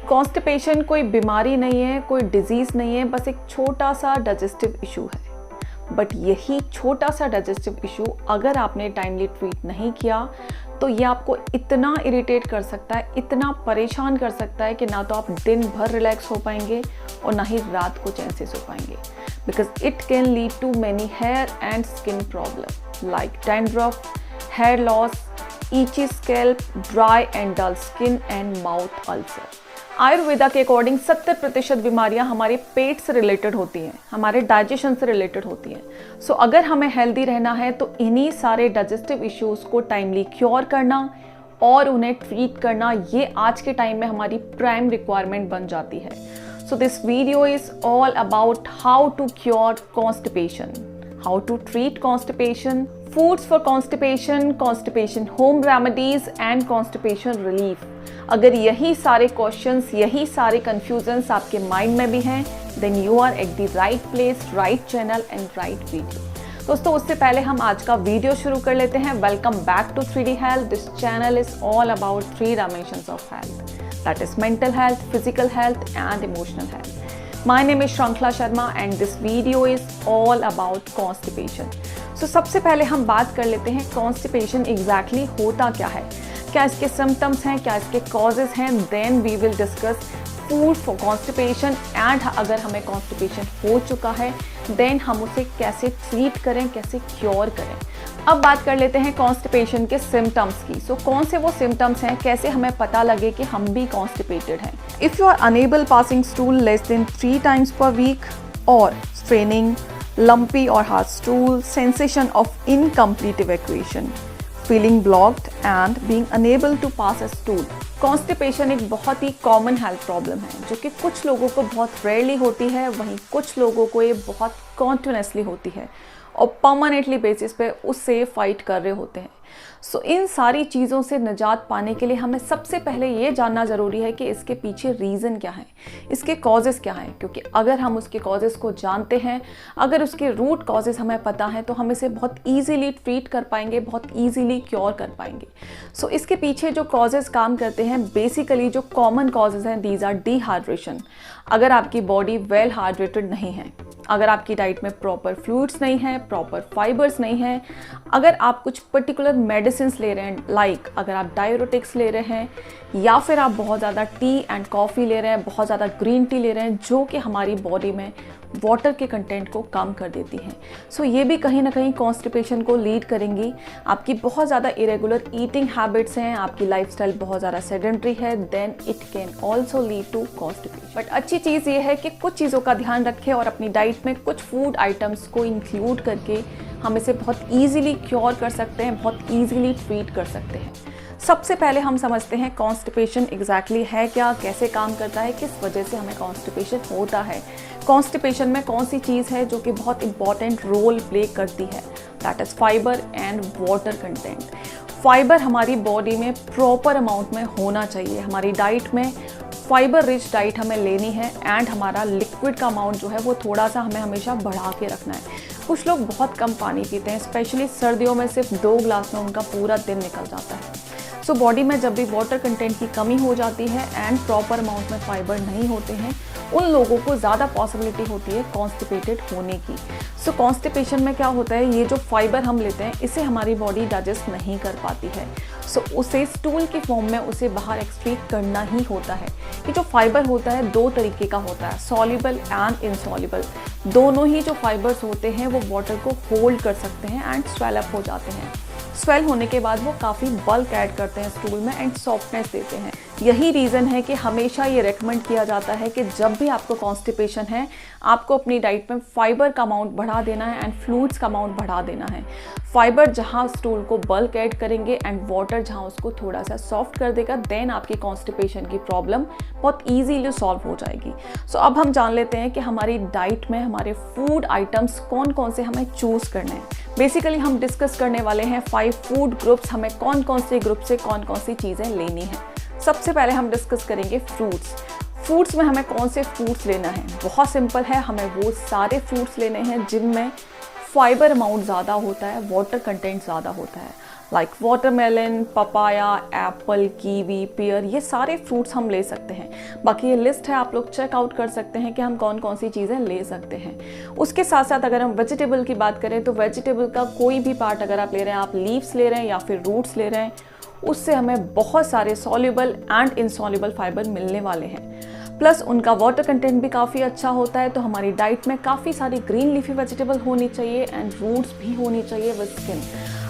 Constipation कोई बीमारी नहीं है, कोई डिजीज़ नहीं है, बस एक छोटा सा डाइजेस्टिव इशू है। बट यही छोटा सा डाइजेस्टिव इशू अगर आपने टाइमली ट्रीट नहीं किया तो ये आपको इतना इरिटेट कर सकता है, इतना परेशान कर सकता है कि ना तो आप दिन भर रिलैक्स हो पाएंगे और ना ही रात को चैन से सो पाएंगे। Because it can lead to many hair and skin problem like dandruff, hair loss, itchy scalp, dry and dull skin and mouth ulcer। Ayurveda के अकॉर्डिंग 70% बीमारियां हमारे पेट से रिलेटेड होती हैं, हमारे डाइजेशन से रिलेटेड होती हैं। सो अगर हमें हेल्दी रहना है तो इन्हीं सारे डाइजेस्टिव इश्यूज को टाइमली क्योर करना और उन्हें ट्रीट करना, ये आज के टाइम में हमारी प्राइम रिक्वायरमेंट बन जाती है। So this video is all about how to cure constipation, how to treat constipation, foods for constipation, constipation home remedies and constipation relief। अगर यही सारे क्वेश्चंस, यही सारे कंफ्यूजन्स आपके माइंड में भी हैं, then you are at the right place, right channel and right video। दोस्तों उससे पहले हम आज का वीडियो शुरू कर लेते हैं। Welcome back to 3D health. This channel is all about 3 dimensions of health, that is mental health, physical health and emotional health. My name is Shrankla Sharma and this video is all about constipation। So सबसे पहले हम बात कर लेते हैं constipation exactly होता क्या है, क्या इसके symptoms हैं, क्या इसके causes हैं। Then we will discuss food for constipation and अगर हमें constipation हो चुका है then हम उसे कैसे treat करें, कैसे cure करें। अब बात कर लेते हैं कॉन्स्टिपेशन के सिम्टम्स की। सो कौन से वो सिम्टम्स हैं, कैसे हमें पता लगे कि हम भी कॉन्स्टिपेटेड हैं। If you are unable passing stool less than 3 times per week और स्ट्रेनिंग, लंपी और hard stool, sensation of incomplete evacuation, feeling blocked and being unable to pass a stool. Constipation एक बहुत ही कॉमन हेल्थ प्रॉब्लम है जो कि कुछ लोगों को बहुत रेयरली होती है, वहीं कुछ लोगों को ये बहुत कॉन्टिन्यूसली होती है और परमानेंटली बेसिस पे उससे फाइट कर रहे होते हैं। सो इन सारी चीज़ों से निजात पाने के लिए हमें सबसे पहले ये जानना ज़रूरी है कि इसके पीछे रीज़न क्या है, इसके कॉजेज़ क्या हैं। क्योंकि अगर हम उसके कॉजेज़ को जानते हैं, अगर उसके रूट कॉजेज़ हमें पता है तो हम इसे बहुत ईजीली ट्रीट कर पाएंगे, बहुत ईजीली क्योर कर पाएंगे। सो इसके पीछे जो कॉजेज़ काम करते हैं, बेसिकली जो कॉमन कॉजेज़ हैं, दीज आर डिहाइड्रेशन। अगर आपकी बॉडी वेल हाइड्रेटेड नहीं है, अगर आपकी डाइट में प्रॉपर फ्लूइड्स नहीं है, प्रॉपर फाइबर्स नहीं है, अगर आप कुछ पर्टिकुलर मेडिसिन्स ले रहे हैं, लाइक अगर आप डायरेटिक्स ले रहे हैं या फिर आप बहुत ज़्यादा टी एंड कॉफ़ी ले रहे हैं, बहुत ज़्यादा ग्रीन टी ले रहे हैं जो कि हमारी बॉडी में वाटर के कंटेंट को कम कर देती हैं। सो ये भी कहीं ना कहीं कॉन्स्टिपेशन को लीड करेंगी। आपकी बहुत ज़्यादा इरेगुलर ईटिंग हैबिट्स हैं, आपकी लाइफस्टाइल बहुत ज़्यादा सेडेंट्री है, then it can also lead to constipation. But अच्छी चीज़ ये है कि कुछ चीज़ों का ध्यान रखें और अपनी डाइट में कुछ फूड आइटम्स को इंक्लूड करके हम इसे बहुत ईजिली क्योर कर सकते हैं, बहुत ईजिली ट्रीट कर सकते हैं। सबसे पहले हम समझते हैं कॉन्स्टिपेशन एग्जैक्टली है क्या, कैसे काम करता है, किस वजह से हमें कॉन्स्टिपेशन होता है। कॉन्स्टिपेशन में कौन सी चीज़ है जो कि बहुत इंपॉर्टेंट रोल प्ले करती है, that is fibre and water content. Fibre हमारी बॉडी में प्रॉपर अमाउंट में होना चाहिए। हमारी डाइट में फाइबर रिच डाइट हमें लेनी है एंड हमारा लिक्विड का अमाउंट जो है वो थोड़ा सा हमें हमेशा बढ़ा के रखना है। कुछ लोग बहुत कम पानी पीते हैं, स्पेशली सर्दियों में सिर्फ 2 ग्लास में उनका पूरा दिन निकल जाता है। सो बॉडी में जब भी वाटर कंटेंट की कमी हो जाती है एंड प्रॉपर अमाउंट में फाइबर नहीं होते हैं, उन लोगों को ज़्यादा पॉसिबिलिटी होती है कॉन्स्टिपेटेड होने की। सो कॉन्स्टिपेशन में क्या होता है, ये जो फाइबर हम लेते हैं इसे हमारी बॉडी डाइजेस्ट नहीं कर पाती है। सो उसे स्टूल के फॉर्म में उसे बाहर एक्सक्रीट करना ही होता है। ये जो फाइबर होता है 2 तरीके का होता है, सॉल्युबल एंड इनसॉल्युबल। दोनों ही जो फाइबर्स होते हैं वो वाटर को होल्ड कर सकते हैं एंड स्वेल अप हो जाते हैं। स्वेल होने के बाद वो काफ़ी बल्क ऐड करते हैं स्टूल में एंड सॉफ्टनेस देते हैं। यही रीज़न है कि हमेशा ये रेकमेंड किया जाता है कि जब भी आपको कॉन्स्टिपेशन है, आपको अपनी डाइट में फाइबर का अमाउंट बढ़ा देना है एंड फ्लूइड्स का अमाउंट बढ़ा देना है। फाइबर जहाँ स्टूल को बल्क ऐड करेंगे एंड वाटर जहाँ उसको थोड़ा सा सॉफ्ट कर देगा, देन आपकी कॉन्स्टिपेशन की प्रॉब्लम बहुत ईजीली सॉल्व हो जाएगी। सो अब हम जान लेते हैं कि हमारी डाइट में हमारे फूड आइटम्स कौन कौन से हमें चूज़ करने हैं। बेसिकली हम डिस्कस करने वाले हैं 5 फूड ग्रुप्स, हमें कौन कौन से ग्रुप से कौन कौन सी चीज़ें लेनी हैं। सबसे पहले हम डिस्कस करेंगे फ्रूट्स। फ्रूट्स में हमें कौन से फ्रूट्स लेना है, बहुत सिंपल है, हमें वो सारे फ्रूट्स लेने हैं जिनमें फाइबर अमाउंट ज़्यादा होता है, वाटर कंटेंट ज़्यादा होता है। Like watermelon, papaya, Apple, kiwi, pair, ये सारे फ्रूट्स हम ले सकते हैं। बाकी ये लिस्ट है, आप लोग चेकआउट कर सकते हैं कि हम कौन कौन सी चीज़ें ले सकते हैं। उसके साथ साथ अगर हम वेजिटेबल की बात करें तो वेजिटेबल का कोई भी पार्ट अगर आप ले रहे हैं, आप लीव्स ले रहे हैं या फिर रूट्स ले रहे हैं, उससे हमें बहुत सारे सॉल्युबल एंड इनसॉल्युबल फाइबर मिलने वाले हैं। प्लस उनका वाटर कंटेंट भी काफ़ी अच्छा होता है। तो हमारी डाइट में काफ़ी सारी ग्रीन लीफी वेजिटेबल होनी चाहिए एंड रूट्स भी होनी चाहिए विद स्किन।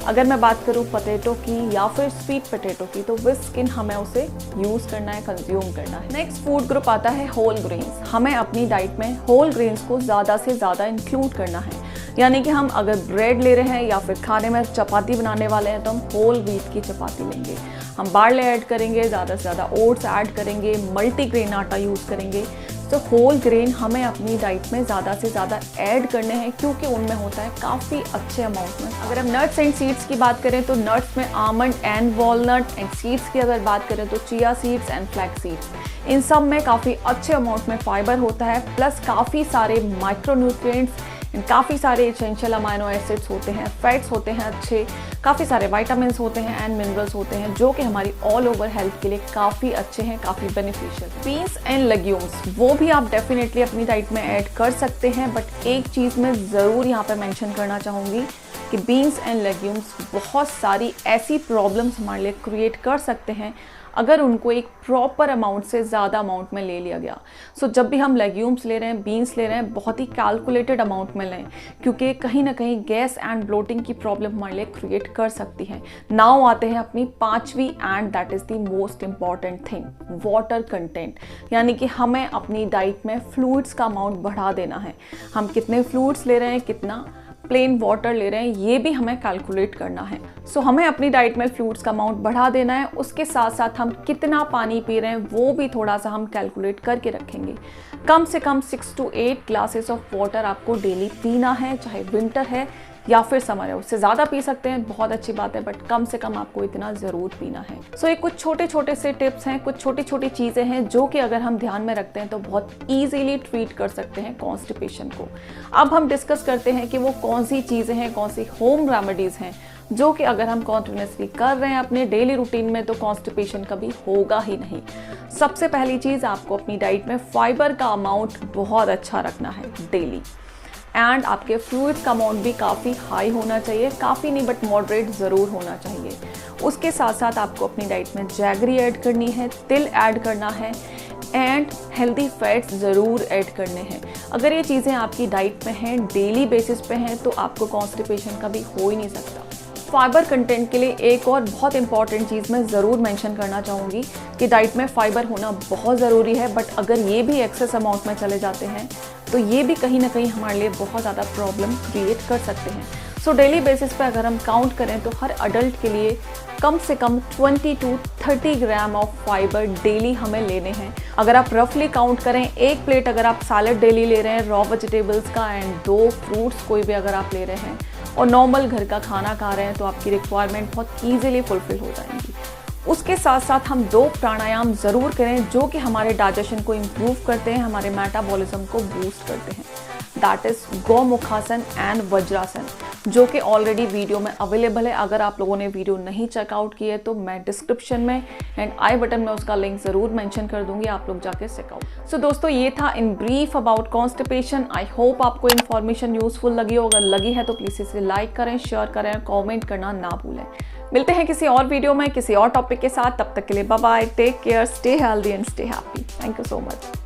अगर मैं बात करूँ पोटैटो की या फिर स्वीट पोटैटो की, तो विद स्किन हमें उसे यूज़ करना है, कंज्यूम करना है। नेक्स्ट फूड ग्रुप आता है होल ग्रेन्स। हमें अपनी डाइट में होल ग्रेन्स को ज़्यादा से ज़्यादा इंक्लूड करना है। यानी कि हम अगर ब्रेड ले रहे हैं या फिर खाने में चपाती बनाने वाले हैं तो हम होल व्हीट की चपाती लेंगे। हम बार्ले ऐड करेंगे, ज़्यादा से ज़्यादा ओट्स ऐड करेंगे, मल्टीग्रेन आटा यूज़ करेंगे। तो होल ग्रेन हमें अपनी डाइट में ज़्यादा से ज़्यादा ऐड करने हैं क्योंकि उनमें होता है काफ़ी अच्छे अमाउंट में। अगर हम नट्स एंड सीड्स की बात करें तो नट्स में almond and walnut, and seeds की अगर बात करें तो chia seeds and flax seeds. इन सब में काफ़ी अच्छे अमाउंट में फाइबर होता है, प्लस काफ़ी सारे माइक्रोन्यूट्रिएंट्स, काफ़ी सारे एसेंशियल अमाइनो एसिड्स होते हैं, फैट्स होते हैं अच्छे, काफ़ी सारे विटामिन्स होते हैं एंड मिनरल्स होते हैं जो कि हमारी ऑल ओवर हेल्थ के लिए काफ़ी अच्छे हैं, काफ़ी बेनिफिशियल। बीन्स एंड लेग्यूम्स वो भी आप डेफिनेटली अपनी डाइट में ऐड कर सकते हैं, बट एक चीज़ मैं ज़रूर यहाँ पे मेंशन करना चाहूँगी कि बीन्स एंड लेग्यूम्स बहुत सारी ऐसी प्रॉब्लम्स हमारे लिए क्रिएट कर सकते हैं अगर उनको एक प्रॉपर अमाउंट से ज़्यादा अमाउंट में ले लिया गया। सो जब भी हम लेग्यूम्स ले रहे हैं, बीन्स ले रहे हैं, बहुत ही कैलकुलेटेड अमाउंट में लें क्योंकि कहीं ना कहीं गैस एंड ब्लोटिंग की प्रॉब्लम हमारे लिए क्रिएट कर सकती है। नाउ आते हैं अपनी पांचवी and that is the most important thing, water content. यानी कि हमें अपनी डाइट में फ्लूइड्स का अमाउंट बढ़ा देना है। हम कितने फ्लूइड्स ले रहे हैं, कितना प्लेन वाटर ले रहे हैं, ये भी हमें कैलकुलेट करना है। सो हमें अपनी डाइट में फ्लूइड्स का अमाउंट बढ़ा देना है। उसके साथ साथ हम कितना पानी पी रहे हैं वो भी थोड़ा सा हम कैलकुलेट करके रखेंगे। कम से कम 6 to 8 ग्लासेस ऑफ वाटर आपको डेली पीना है, चाहे विंटर है या फिर समर है। उससे ज़्यादा पी सकते हैं, बहुत अच्छी बात है, बट कम से कम आपको इतना ज़रूर पीना है। सो ये कुछ छोटे छोटे से टिप्स हैं, कुछ छोटी छोटी चीज़ें हैं जो कि अगर हम ध्यान में रखते हैं तो बहुत ईजीली ट्रीट कर सकते हैं कॉन्स्टिपेशन को। अब हम डिस्कस करते हैं कि वो कौन सी चीज़ें हैं, कौन सी होम रेमेडीज़ हैं जो कि अगर हम कॉन्टिन्यूसली कर रहे हैं अपने डेली रूटीन में तो कॉन्स्टिपेशन कभी होगा ही नहीं। सबसे पहली चीज़, आपको अपनी डाइट में फाइबर का अमाउंट बहुत अच्छा रखना है डेली, एंड आपके फ्लूइड्स का अमाउंट भी काफ़ी हाई होना चाहिए, काफ़ी नहीं बट मॉडरेट ज़रूर होना चाहिए। उसके साथ साथ आपको अपनी डाइट में जैगरी ऐड करनी है, तिल ऐड करना है एंड हेल्दी फैट्स ज़रूर ऐड करने हैं। अगर ये चीज़ें आपकी डाइट में हैं, डेली बेसिस पे हैं, तो आपको कॉन्स्टिपेशन कभी हो ही नहीं सकता। फाइबर कंटेंट के लिए एक और बहुत इंपॉर्टेंट चीज़ मैं ज़रूर मेंशन करना चाहूँगी कि डाइट में फाइबर होना बहुत ज़रूरी है, बट अगर ये भी एक्सेस अमाउंट में चले जाते हैं तो ये भी कहीं ना कहीं हमारे लिए बहुत ज़्यादा प्रॉब्लम क्रिएट कर सकते हैं। सो डेली बेसिस पे अगर हम काउंट करें तो हर अडल्ट के लिए कम से कम 20 to 30 gram of fibre daily हमें लेने हैं। अगर आप रफली काउंट करें, एक प्लेट अगर आप सैलड डेली ले रहे हैं रॉ वेजिटेबल्स का एंड 2 फ्रूट्स कोई भी अगर आप ले रहे हैं और नॉर्मल घर का खाना खा रहे हैं तो आपकी रिक्वायरमेंट बहुत ईजिली फुलफिल हो जाएंगी। उसके साथ साथ हम 2 प्राणायाम ज़रूर करें जो कि हमारे डाइजेशन को इम्प्रूव करते हैं, हमारे मेटाबॉलिज्म को बूस्ट करते हैं। That is Gomukhasana and vajrasana, जो कि ऑलरेडी वीडियो में अवेलेबल है। अगर आप लोगों ने वीडियो नहीं चेकआउट की है तो मैं डिस्क्रिप्शन में एंड आई बटन में उसका लिंक ज़रूर मेंशन कर दूंगी, आप लोग जाके चेकआउट। सो दोस्तों, ये था in brief about constipation. I hope आपको इन्फॉर्मेशन यूजफुल लगी हो। अगर लगी है तो प्लीज़ इसे लाइक करें, शेयर करें, कॉमेंट करना ना भूलें। मिलते हैं किसी और वीडियो में किसी और टॉपिक के साथ। तब तक के लिए bye bye, take care, stay healthy and stay happy. Thank you so much.